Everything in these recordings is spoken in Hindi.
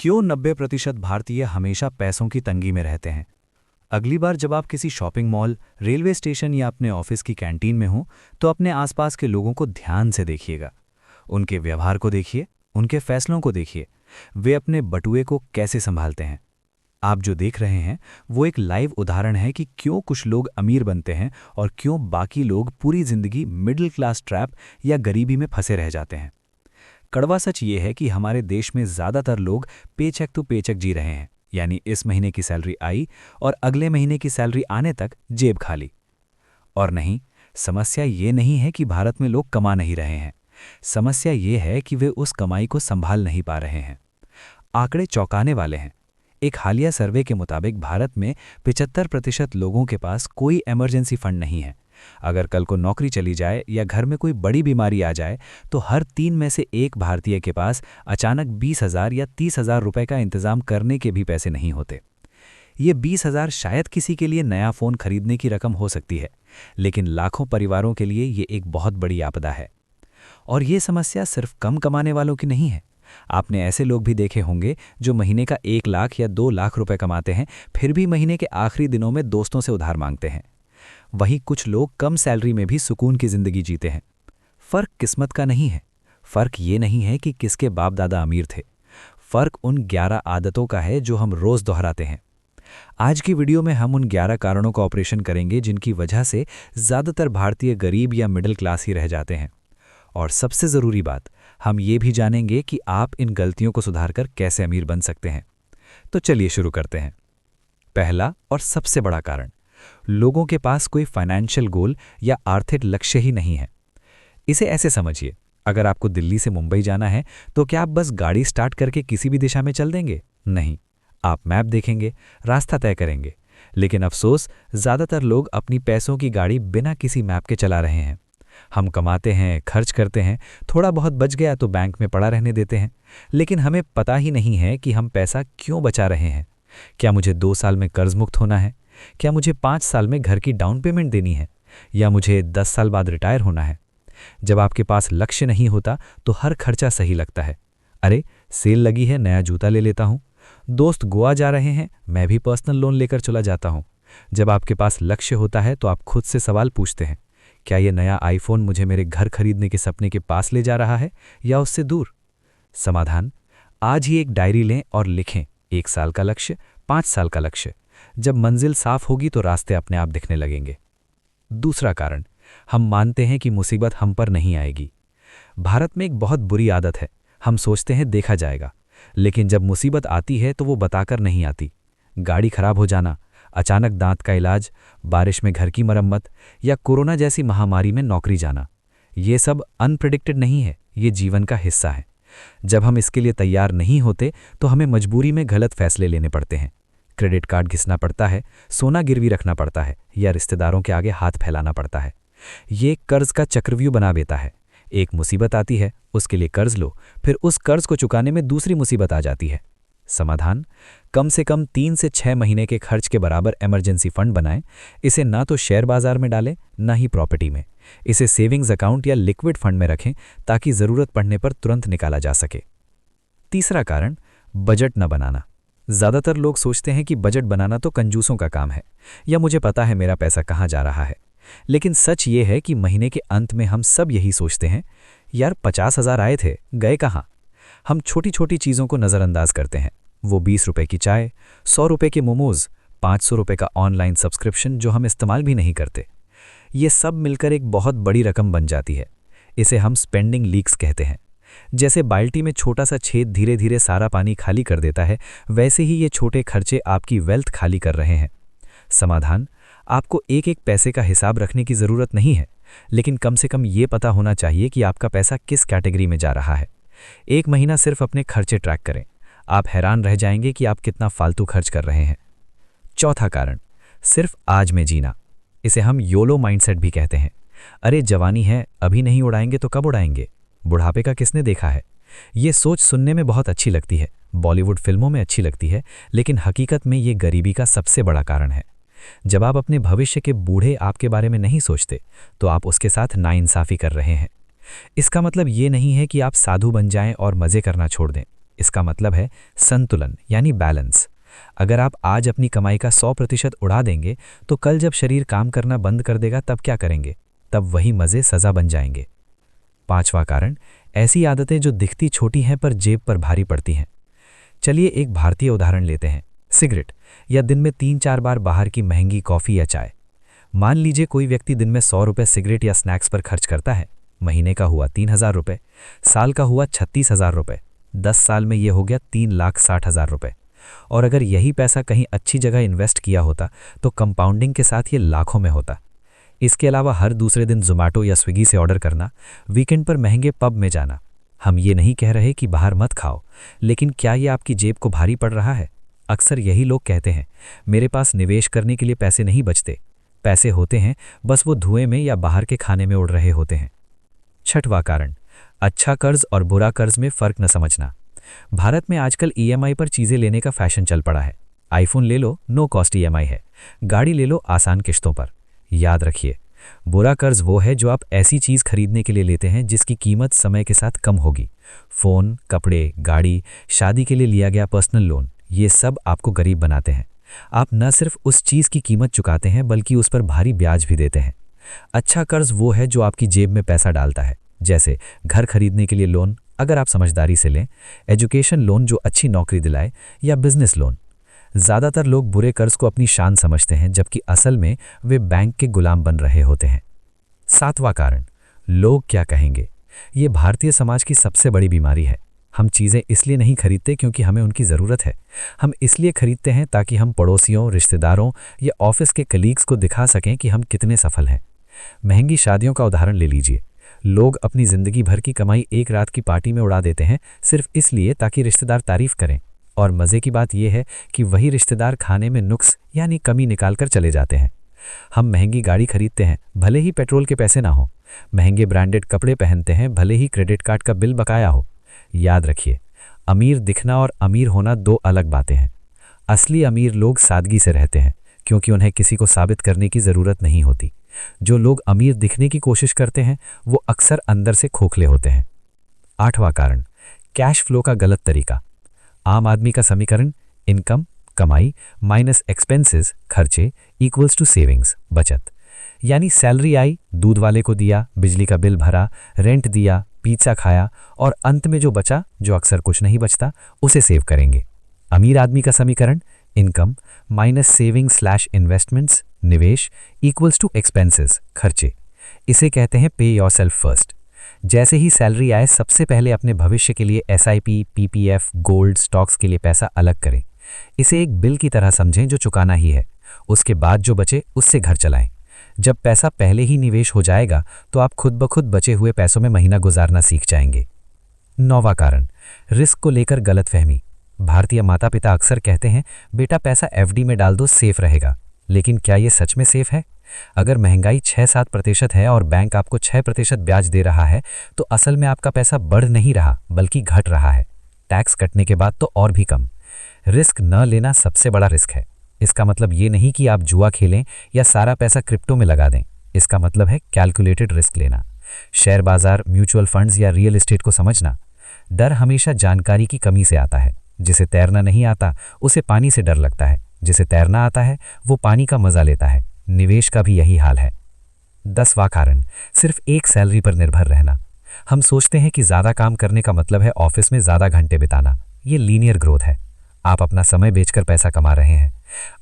क्यों 90% भारतीय हमेशा पैसों की तंगी में रहते हैं? अगली बार जब आप किसी शॉपिंग मॉल, रेलवे स्टेशन या अपने ऑफिस की कैंटीन में हों, तो अपने आसपास के लोगों को ध्यान से देखिएगा। उनके व्यवहार को देखिए, उनके फैसलों को देखिए, वे अपने बटुए को कैसे संभालते हैं। आप जो देख रहे हैं वो एक लाइव उदाहरण है कि क्यों कुछ लोग अमीर बनते हैं और क्यों बाकी लोग पूरी जिंदगी मिडिल क्लास ट्रैप या गरीबी में फंसे रह जाते हैं। कड़वा सच ये है कि हमारे देश में ज़्यादातर लोग पेचेक टू पेचेक जी रहे हैं, यानी इस महीने की सैलरी आई और अगले महीने की सैलरी आने तक जेब खाली। और नहीं, समस्या ये नहीं है कि भारत में लोग कमा नहीं रहे हैं। समस्या ये है कि वे उस कमाई को संभाल नहीं पा रहे हैं। आंकड़े चौंकाने वाले हैं। एक हालिया सर्वे के मुताबिक भारत में 75% लोगों के पास कोई इमरजेंसी फंड नहीं है। अगर कल को नौकरी चली जाए या घर में कोई बड़ी बीमारी आ जाए तो हर 3 में से एक भारतीय के पास अचानक 20,000 या 30,000 रुपए का इंतजाम करने के भी पैसे नहीं होते। ये 20,000 शायद किसी के लिए नया फ़ोन खरीदने की रकम हो सकती है, लेकिन लाखों परिवारों के लिए ये एक बहुत बड़ी आपदा है। और ये समस्या सिर्फ कम कमाने वालों की नहीं है। आपने ऐसे लोग भी देखे होंगे जो महीने का 1 लाख या 2 लाख रुपए कमाते हैं, फिर भी महीने के आखिरी दिनों में दोस्तों से उधार मांगते हैं। वहीं कुछ लोग कम सैलरी में भी सुकून की जिंदगी जीते हैं। फर्क किस्मत का नहीं है। फर्क ये नहीं है कि किसके बाप दादा अमीर थे। फर्क उन 11 आदतों का है जो हम रोज दोहराते हैं। आज की वीडियो में हम उन 11 कारणों का ऑपरेशन करेंगे जिनकी वजह से ज्यादातर भारतीय गरीब या मिडिल क्लास ही रह जाते हैं। और सबसे जरूरी बात, हम ये भी जानेंगे कि आप इन गलतियों को सुधारकर कैसे अमीर बन सकते हैं। तो चलिए शुरू करते हैं। पहला और सबसे बड़ा कारण, लोगों के पास कोई फाइनेंशियल गोल या आर्थिक लक्ष्य ही नहीं है। इसे ऐसे समझिए, अगर आपको दिल्ली से मुंबई जाना है तो क्या आप बस गाड़ी स्टार्ट करके किसी भी दिशा में चल देंगे? नहीं, आप मैप देखेंगे, रास्ता तय करेंगे। लेकिन अफसोस, ज़्यादातर लोग अपनी पैसों की गाड़ी बिना किसी मैप के चला रहे हैं। हम कमाते हैं, खर्च करते हैं, थोड़ा बहुत बच गया तो बैंक में पड़ा रहने देते हैं, लेकिन हमें पता ही नहीं है कि हम पैसा क्यों बचा रहे हैं। क्या मुझे 2 साल में कर्ज मुक्त होना है? क्या मुझे 5 साल में घर की डाउन पेमेंट देनी है? या मुझे 10 साल बाद रिटायर होना है? जब आपके पास लक्ष्य नहीं होता तो हर खर्चा सही लगता है। अरे, सेल लगी है, नया जूता ले लेता हूँ। दोस्त गोवा जा रहे हैं, मैं भी पर्सनल लोन लेकर चला जाता हूँ। जब आपके पास लक्ष्य होता है तो आप खुद से सवाल पूछते हैं, क्या ये नया आईफोन मुझे मेरे घर खरीदने के सपने के पास ले जा रहा है या उससे दूर? समाधान, आज ही एक डायरी लें और लिखें 1 साल का लक्ष्य, 5 साल का लक्ष्य। जब मंजिल साफ होगी तो रास्ते अपने आप दिखने लगेंगे। दूसरा कारण, हम मानते हैं कि मुसीबत हम पर नहीं आएगी। भारत में एक बहुत बुरी आदत है, हम सोचते हैं देखा जाएगा, लेकिन जब मुसीबत आती है तो वो बताकर नहीं आती। गाड़ी खराब हो जाना, अचानक दांत का इलाज, बारिश में घर की मरम्मत या कोरोना जैसी महामारी में नौकरी जाना, ये सब अनप्रेडिक्टेड नहीं है, ये जीवन का हिस्सा है। जब हम इसके लिए तैयार नहीं होते तो हमें मजबूरी में गलत फैसले लेने पड़ते हैं। क्रेडिट कार्ड घिसना पड़ता है, सोना गिरवी रखना पड़ता है या रिश्तेदारों के आगे हाथ फैलाना पड़ता है। ये कर्ज का चक्रव्यूह बना देता है। एक मुसीबत आती है, उसके लिए कर्ज लो, फिर उस कर्ज को चुकाने में दूसरी मुसीबत आ जाती है। समाधान, कम से कम 3 से 6 महीने के खर्च के बराबर इमरजेंसी फंड बनाएं। इसे ना तो शेयर बाजार में डालें, ना ही प्रॉपर्टी में। इसे सेविंग्स अकाउंट या लिक्विड फंड में रखें ताकि ज़रूरत पड़ने पर तुरंत निकाला जा सके। तीसरा कारण, बजट न बनाना। ज़्यादातर लोग सोचते हैं कि बजट बनाना तो कंजूसों का काम है, या मुझे पता है मेरा पैसा कहाँ जा रहा है। लेकिन सच ये है कि महीने के अंत में हम सब यही सोचते हैं, यार 50,000 आए थे, गए कहाँ? हम छोटी छोटी चीज़ों को नज़रअंदाज करते हैं। वो 20 रुपए की चाय, 100 रुपए के मोमोज़, 500 रुपए का ऑनलाइन सब्सक्रिप्शन जो हम इस्तेमाल भी नहीं करते। ये सब मिलकर एक बहुत बड़ी रकम बन जाती है। इसे हम स्पेंडिंग लीक्स कहते हैं। जैसे बाल्टी में छोटा सा छेद धीरे धीरे सारा पानी खाली कर देता है, वैसे ही ये छोटे खर्चे आपकी वेल्थ खाली कर रहे हैं। समाधान, आपको एक एक पैसे का हिसाब रखने की ज़रूरत नहीं है, लेकिन कम से कम ये पता होना चाहिए कि आपका पैसा किस कैटेगरी में जा रहा है। एक महीना सिर्फ अपने खर्चे ट्रैक करें, आप हैरान रह जाएंगे कि आप कितना फालतू खर्च कर रहे हैं। चौथा कारण, सिर्फ आज में जीना। इसे हम योलो माइंडसेट भी कहते हैं। अरे जवानी है, अभी नहीं उड़ाएंगे तो कब उड़ाएंगे? बुढ़ापे का किसने देखा है? ये सोच सुनने में बहुत अच्छी लगती है, बॉलीवुड फिल्मों में अच्छी लगती है, लेकिन हकीकत में ये गरीबी का सबसे बड़ा कारण है। जब आप अपने भविष्य के बूढ़े आपके बारे में नहीं सोचते तो आप उसके साथ नाइंसाफ़ी कर रहे हैं। इसका मतलब ये नहीं है कि आप साधु बन जाएं और मज़े करना छोड़ दें। इसका मतलब है संतुलन यानी बैलेंस। अगर आप आज अपनी कमाई का 100% उड़ा देंगे तो कल जब शरीर काम करना बंद कर देगा तब क्या करेंगे? तब वही मज़े सज़ा बन जाएंगे। पांचवा कारण, ऐसी आदतें जो दिखती छोटी हैं पर जेब पर भारी पड़ती हैं। चलिए एक भारतीय उदाहरण लेते हैं, सिगरेट या दिन में 3-4 बार बाहर की महंगी कॉफ़ी या चाय। मान लीजिए कोई व्यक्ति दिन में 100 रुपये सिगरेट या स्नैक्स पर खर्च करता है। महीने का हुआ 3,000 रुपये, साल का हुआ 36,000 रुपये, 10 साल में यह हो गया 3,60,000 रुपये। और अगर यही पैसा कहीं अच्छी जगह इन्वेस्ट किया होता तो कंपाउंडिंग के साथ ये लाखों में होता। इसके अलावा हर दूसरे दिन ज़ोमैटो या स्विगी से ऑर्डर करना, वीकेंड पर महंगे पब में जाना। हम ये नहीं कह रहे कि बाहर मत खाओ, लेकिन क्या ये आपकी जेब को भारी पड़ रहा है? अक्सर यही लोग कहते हैं, मेरे पास निवेश करने के लिए पैसे नहीं बचते। पैसे होते हैं, बस वो धुएं में या बाहर के खाने में उड़ रहे होते हैं। छठवां कारण, अच्छा कर्ज और बुरा कर्ज में फ़र्क न समझना। भारत में आजकल ईएमआई पर चीज़ें लेने का फैशन चल पड़ा है। आईफोन ले लो, नो कॉस्ट ईएमआई है। गाड़ी ले लो, आसान किश्तों पर। याद रखिए, बुरा कर्ज वो है जो आप ऐसी चीज़ खरीदने के लिए लेते हैं जिसकी कीमत समय के साथ कम होगी। फ़ोन, कपड़े, गाड़ी, शादी के लिए लिया गया पर्सनल लोन, ये सब आपको गरीब बनाते हैं। आप न सिर्फ उस चीज़ की कीमत चुकाते हैं बल्कि उस पर भारी ब्याज भी देते हैं। अच्छा कर्ज वो है जो आपकी जेब में पैसा डालता है, जैसे घर खरीदने के लिए लोन अगर आप समझदारी से लें, एजुकेशन लोन जो अच्छी नौकरी दिलाए, या बिजनेस लोन। ज़्यादातर लोग बुरे कर्ज को अपनी शान समझते हैं जबकि असल में वे बैंक के गुलाम बन रहे होते हैं। सातवां कारण, लोग क्या कहेंगे। ये भारतीय समाज की सबसे बड़ी बीमारी है। हम चीज़ें इसलिए नहीं खरीदते क्योंकि हमें उनकी ज़रूरत है। हम इसलिए खरीदते हैं ताकि हम पड़ोसियों, रिश्तेदारों या ऑफिस के कलीग्स को दिखा सकें कि हम कितने सफल हैं। महंगी शादियों का उदाहरण ले लीजिए। लोग अपनी ज़िंदगी भर की कमाई एक रात की पार्टी में उड़ा देते हैं सिर्फ इसलिए ताकि रिश्तेदार तारीफ करें। और मज़े की बात यह है कि वही रिश्तेदार खाने में नुक्स यानी कमी निकाल कर चले जाते हैं। हम महंगी गाड़ी खरीदते हैं भले ही पेट्रोल के पैसे ना हो। महंगे ब्रांडेड कपड़े पहनते हैं भले ही क्रेडिट कार्ड का बिल बकाया हो। याद रखिए, अमीर दिखना और अमीर होना दो अलग बातें हैं। असली अमीर लोग सादगी से रहते हैं क्योंकि उन्हें किसी को साबित करने की ज़रूरत नहीं होती। जो लोग अमीर दिखने की कोशिश करते हैं वो अक्सर अंदर से खोखले होते हैं। आठवां कारण, कैश फ्लो का गलत तरीका। आम आदमी का समीकरण इनकम कमाई माइनस एक्सपेंसेस खर्चे इक्वल्स टू सेविंग्स बचत। यानी सैलरी आई, दूध वाले को दिया, बिजली का बिल भरा, रेंट दिया, पिज्जा खाया और अंत में जो बचा, जो अक्सर कुछ नहीं बचता, उसे सेव करेंगे। अमीर आदमी का समीकरण income minus saving slash investments निवेश इक्वल्स टू एक्सपेंसेस खर्चे। इसे कहते हैं पे योरसेल्फ फर्स्ट। जैसे ही सैलरी आए सबसे पहले अपने भविष्य के लिए एसआईपी, पीपीएफ, गोल्ड, स्टॉक्स के लिए पैसा अलग करें। इसे एक बिल की तरह समझें जो चुकाना ही है। उसके बाद जो बचे उससे घर चलाएं। जब पैसा पहले ही निवेश हो जाएगा तो आप खुद ब खुद बचे हुए पैसों में महीना गुजारना सीख जाएंगे। नौवां कारण, रिस्क को लेकर गलतफहमी। भारतीय माता पिता अक्सर कहते हैं बेटा पैसा एफडी में डाल दो, सेफ रहेगा। लेकिन क्या ये सच में सेफ है? अगर महंगाई 6-7% है और बैंक आपको 6% ब्याज दे रहा है तो असल में आपका पैसा बढ़ नहीं रहा बल्कि घट रहा है। टैक्स कटने के बाद तो और भी कम। रिस्क न लेना सबसे बड़ा रिस्क है। इसका मतलब ये नहीं कि आप जुआ खेलें या सारा पैसा क्रिप्टो में लगा दें। इसका मतलब है कैलकुलेटेड रिस्क लेना। शेयर बाजार, म्यूचुअल फंड्स या रियल एस्टेट को समझना। डर हमेशा जानकारी की कमी से आता है। जिसे तैरना नहीं आता उसे पानी से डर लगता है, जिसे तैरना आता है वो पानी का मजा लेता है। निवेश का भी यही हाल है। 10वां कारण, सिर्फ एक सैलरी पर निर्भर रहना। हम सोचते हैं कि ज़्यादा काम करने का मतलब है ऑफिस में ज़्यादा घंटे बिताना। ये लीनियर ग्रोथ है। आप अपना समय बेचकर पैसा कमा रहे हैं।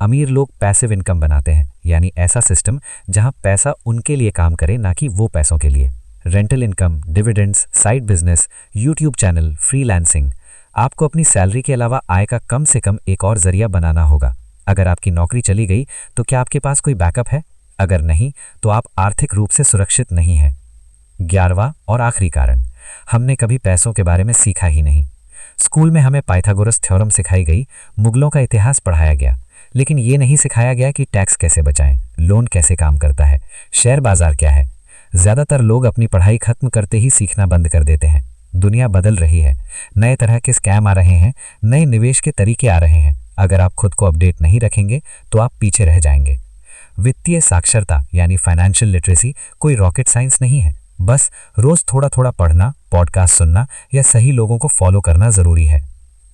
अमीर लोग पैसिव इनकम बनाते हैं, यानी ऐसा सिस्टम जहां पैसा उनके लिए काम करे ना कि वो पैसों के लिए। Rental income, dividends, side business, YouTube channel, freelancing. आपको अपनी सैलरी के अलावा आय का कम से कम एक और जरिया बनाना होगा। अगर आपकी नौकरी चली गई तो क्या आपके पास कोई बैकअप है? अगर नहीं तो आप आर्थिक रूप से सुरक्षित नहीं हैं। 11वां और आखिरी कारण, हमने कभी पैसों के बारे में सीखा ही नहीं। स्कूल में हमें पाइथागोरस थ्योरम सिखाई गई, मुगलों का इतिहास पढ़ाया गया, लेकिन ये नहीं सिखाया गया कि टैक्स कैसे बचाएं, लोन कैसे काम करता है, शेयर बाजार क्या है। ज़्यादातर लोग अपनी पढ़ाई खत्म करते ही सीखना बंद कर देते हैं। दुनिया बदल रही है, नए तरह के स्कैम आ रहे हैं, नए निवेश के तरीके आ रहे हैं। अगर आप खुद को अपडेट नहीं रखेंगे तो आप पीछे रह जाएंगे। वित्तीय साक्षरता यानी फाइनेंशियल लिटरेसी कोई रॉकेट साइंस नहीं है। बस रोज थोड़ा थोड़ा पढ़ना, पॉडकास्ट सुनना या सही लोगों को फॉलो करना ज़रूरी है।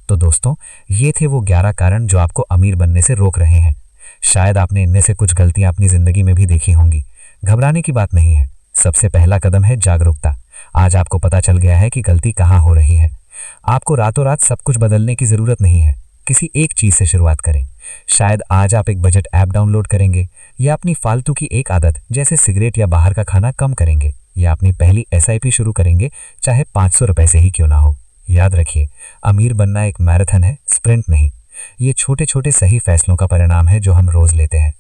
तो दोस्तों, ये थे वो 11 कारण जो आपको अमीर बनने से रोक रहे हैं। शायद आपने इनमें से कुछ गलतियां अपनी जिंदगी में भी देखी होंगी। घबराने की बात नहीं है। सबसे पहला कदम है जागरूकता। आज आपको पता चल गया है कि गलती कहाँ हो रही है। आपको रातों रात सब कुछ बदलने की जरूरत नहीं है। किसी एक चीज से शुरुआत करें। शायद आज आप एक बजट ऐप डाउनलोड करेंगे, या अपनी फालतू की एक आदत जैसे सिगरेट या बाहर का खाना कम करेंगे, या अपनी पहली SIP शुरू करेंगे, चाहे 500 रुपए से ही क्यों ना हो। याद रखिए, अमीर बनना एक मैराथन है, स्प्रिंट नहीं। ये छोटे छोटे सही फैसलों का परिणाम है जो हम रोज लेते हैं।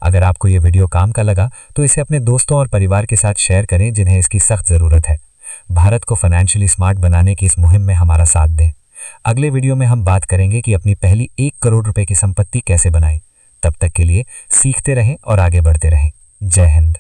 अगर आपको ये वीडियो काम का लगा तो इसे अपने दोस्तों और परिवार के साथ शेयर करें जिन्हें इसकी सख्त जरूरत है। भारत को फाइनेंशियली स्मार्ट बनाने की इस मुहिम में हमारा साथ दें। अगले वीडियो में हम बात करेंगे कि अपनी पहली 1 करोड़ रुपए की संपत्ति कैसे बनाएं। तब तक के लिए सीखते रहें और आगे बढ़ते रहें। जय हिंद।